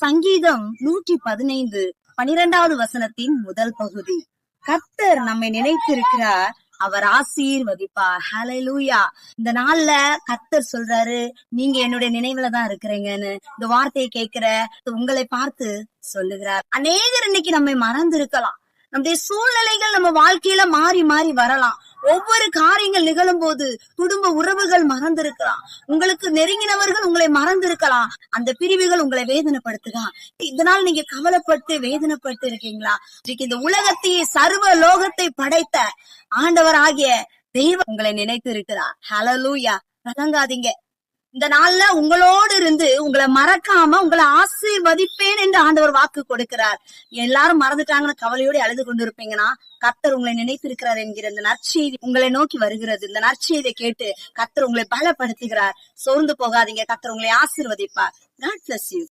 சங்கீதம் 115 12வது வசனத்தின் முதல் பகுதி. கர்த்தர் நம்மை நினைத்திருக்கிறார், அவர் ஆசீர்வதிப்பார். ஹல்லேலூயா. இந்த நாள்ல கர்த்தர் சொல்றாரு, நீங்க என்னுடைய நினைவுல தான் இருக்கிறீங்கன்னு. இந்த வார்த்தையை கேட்கிற உங்களை பார்த்து சொல்லுகிறார். அநேகர் இன்னைக்கு நம்மை மறந்து இருக்கலாம். நம்முடைய சூழ்நிலைகள் நம்ம வாழ்க்கையில மாறி மாறி வரலாம். ஒவ்வொரு காரியங்கள் நிகழும் போது குடும்ப உறவுகள் மறந்திருக்கலாம், உங்களுக்கு நெருங்கினவர்கள் உங்களை மறந்திருக்கலாம், அந்த பிரிவுகள் உங்களை வேதனைப்படுத்துதான். இதனால் நீங்க கவலைப்பட்டு வேதனைப்பட்டு இருக்கீங்களா? இந்த உலகத்தையே சர்வ லோகத்தை படைத்த ஆண்டவராகிய தெய்வம் உங்களை நினைத்து இருக்கிறார். ஹல்லேலூயா. கலங்காதீங்க. இந்த நாள்ல உங்களோடு இருந்து உங்களை மறக்காம உங்களை ஆசீர்வதிப்பேன் என்று ஆண்டவர் வாக்கு கொடுக்கிறார். எல்லாரும் மறந்துட்டாங்கன்னு கவலையோடு அழுது கொண்டிருப்பீங்கன்னா, கர்த்தர் உங்களை நினைத்திருக்கிறார் என்கிற இந்த நற்செய்தி உங்களை நோக்கி வருகிறது. இந்த நற்செய்தியை கேட்டு கர்த்தர் உங்களை பலப்படுத்துகிறார். சோர்ந்து போகாதீங்க. கர்த்தர் உங்களை ஆசீர்வதிப்பார். God bless you.